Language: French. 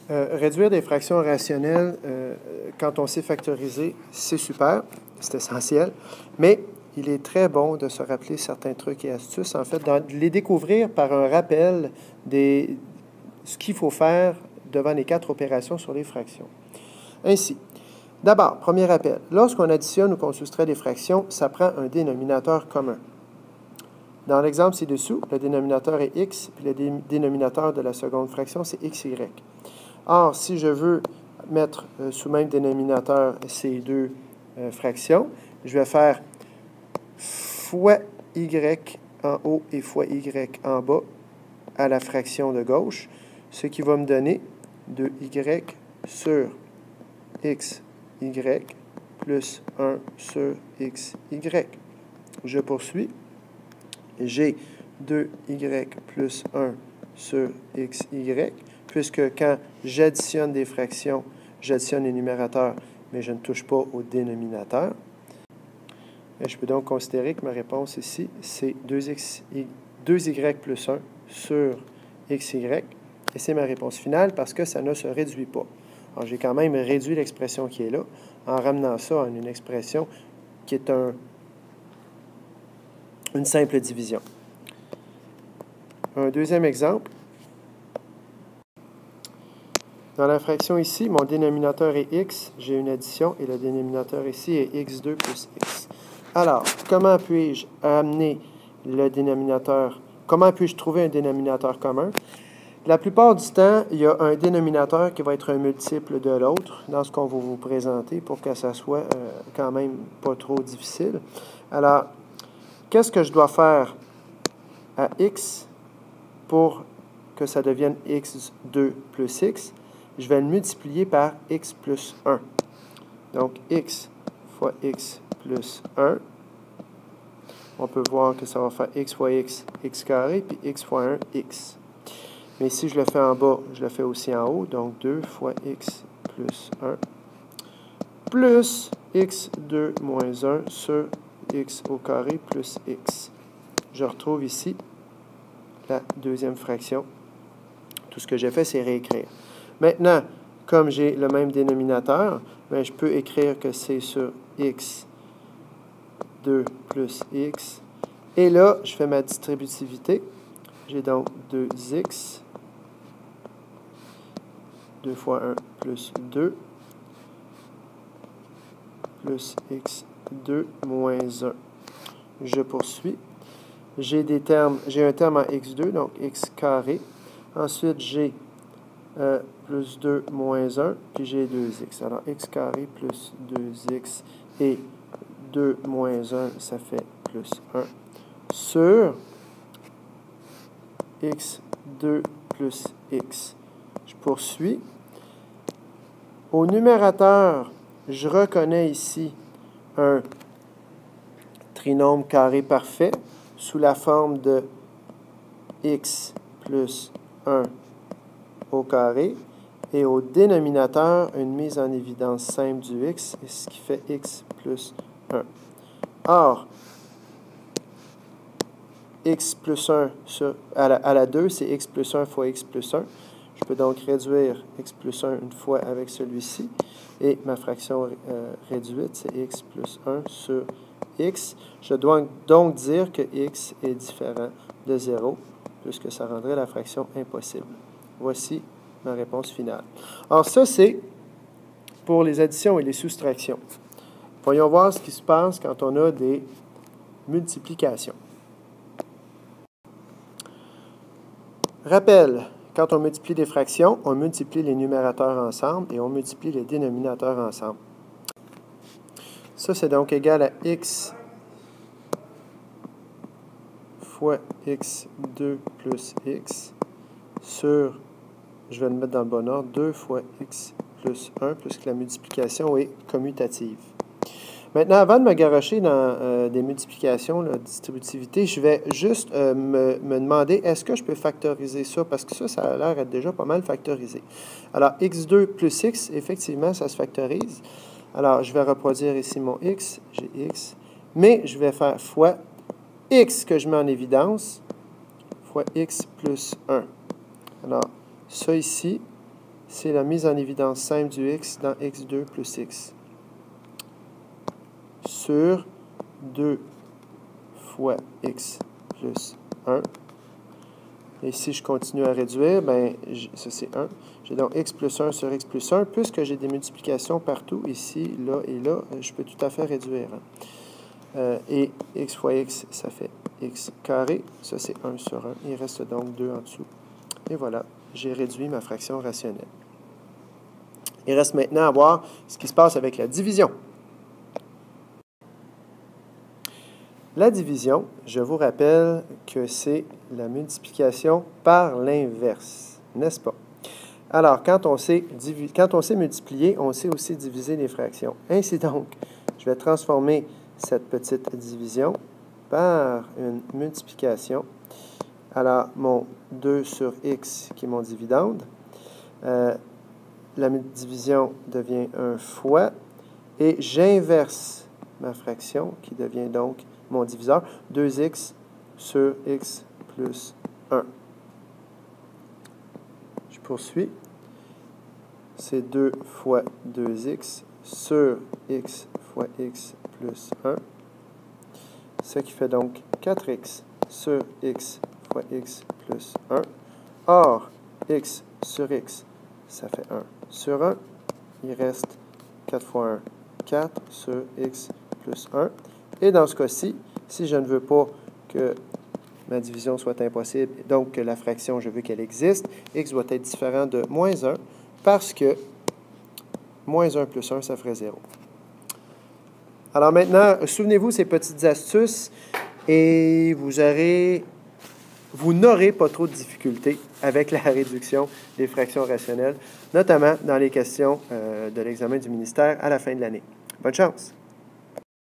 Réduire des fractions rationnelles quand on sait factoriser, c'est super, c'est essentiel, mais il est très bon de se rappeler certains trucs et astuces, en fait, de les découvrir par un rappel de ce qu'il faut faire devant les 4 opérations sur les fractions. Ainsi, d'abord, premier rappel, lorsqu'on additionne ou qu'on soustrait des fractions, ça prend un dénominateur commun. Dans l'exemple ci-dessous, le dénominateur est x, puis le dénominateur de la seconde fraction, c'est xy. Or, si je veux mettre sous même dénominateur ces deux fractions, je vais faire fois y en haut et fois y en bas à la fraction de gauche, ce qui va me donner 2y sur xy plus 1 sur xy. Je poursuis. J'ai 2y plus 1 sur xy, puisque quand j'additionne des fractions, j'additionne les numérateurs, mais je ne touche pas au dénominateur. Et je peux donc considérer que ma réponse ici, c'est 2y plus 1 sur xy, et c'est ma réponse finale parce que ça ne se réduit pas. Alors, j'ai quand même réduit l'expression qui est là en ramenant ça à une expression qui est une simple division. Un deuxième exemple. Dans la fraction ici, mon dénominateur est x, j'ai une addition, et le dénominateur ici est x2 plus x. Alors, comment puis-je amener le dénominateur, comment puis-je trouver un dénominateur commun? La plupart du temps, il y a un dénominateur qui va être un multiple de l'autre dans ce qu'on va vous présenter pour que ça soit quand même pas trop difficile. Alors, qu'est-ce que je dois faire à x pour que ça devienne x2 plus x? Je vais le multiplier par x plus 1. Donc, x fois x plus 1. On peut voir que ça va faire x fois x, x carré, puis x fois 1, x. Mais si je le fais en bas, je le fais aussi en haut. Donc, 2 fois x plus 1 plus x2 moins 1 sur x au carré plus x. Je retrouve ici la deuxième fraction. Tout ce que j'ai fait, c'est réécrire. Maintenant, comme j'ai le même dénominateur, bien, je peux écrire que c'est sur x2 plus x. Et là, je fais ma distributivité. J'ai donc 2x, 2 fois 1 plus 2, plus x2 moins 1. Je poursuis. J'ai un terme en x2, donc x carré. Ensuite, j'ai plus 2 moins 1, puis j'ai 2x. Alors, x carré plus 2x et 2 moins 1, ça fait plus 1 sur x2 plus x. Je poursuis. Au numérateur, je reconnais ici un trinôme carré parfait sous la forme de x plus 1 au carré, et au dénominateur, une mise en évidence simple du x, ce qui fait x plus 1. Or, x plus 1 à la 2, c'est x plus 1 fois x plus 1. Je peux donc réduire x plus 1 une fois avec celui-ci, et ma fraction réduite, c'est x plus 1 sur x. Je dois donc dire que x est différent de 0, puisque ça rendrait la fraction impossible. Voici ma réponse finale. Alors, ça, c'est pour les additions et les soustractions. Voyons voir ce qui se passe quand on a des multiplications. Rappel, quand on multiplie des fractions, on multiplie les numérateurs ensemble et on multiplie les dénominateurs ensemble. Ça, c'est donc égal à x fois x2 plus x sur, je vais le mettre dans le bon ordre, 2 fois x plus 1, puisque la multiplication est commutative. Maintenant, avant de me garrocher dans des multiplications, la distributivité, je vais juste me demander, est-ce que je peux factoriser ça? Parce que ça a l'air d'être déjà pas mal factorisé. Alors, x2 plus x, effectivement, ça se factorise. Alors, je vais reproduire ici mon x, j'ai x, mais je vais faire fois x que je mets en évidence, fois x plus 1. Alors, ça ici, c'est la mise en évidence simple du x dans x2 plus x sur 2 fois x plus 1. Et si je continue à réduire, ben, ça c'est 1. J'ai donc x plus 1 sur x plus 1. Puisque j'ai des multiplications partout, ici, là et là, je peux tout à fait réduire. Et x fois x, ça fait x carré. Ça c'est 1 sur 1. Il reste donc 2 en dessous. Et voilà, j'ai réduit ma fraction rationnelle. Il reste maintenant à voir ce qui se passe avec la division. La division, je vous rappelle que c'est la multiplication par l'inverse, n'est-ce pas? Alors, quand on sait multiplier, on sait aussi diviser les fractions. Ainsi donc, je vais transformer cette petite division par une multiplication. Alors, mon 2 sur x, qui est mon dividende, la division devient un fois, et j'inverse ma fraction, qui devient donc mon diviseur, 2x sur x plus 1. Je poursuis. C'est 2 fois 2x sur x fois x plus 1. Ce qui fait donc 4x sur x fois x plus 1. Or, x sur x, ça fait 1 sur 1. Il reste 4 fois 1, 4 sur x plus 1. Et dans ce cas-ci, si je ne veux pas que ma division soit impossible, donc que la fraction, je veux qu'elle existe, x doit être différent de moins 1, parce que moins 1 plus 1, ça ferait 0. Alors maintenant, souvenez-vous ces petites astuces et vous n'aurez pas trop de difficultés avec la réduction des fractions rationnelles, notamment dans les questions de l'examen du ministère à la fin de l'année. Bonne chance!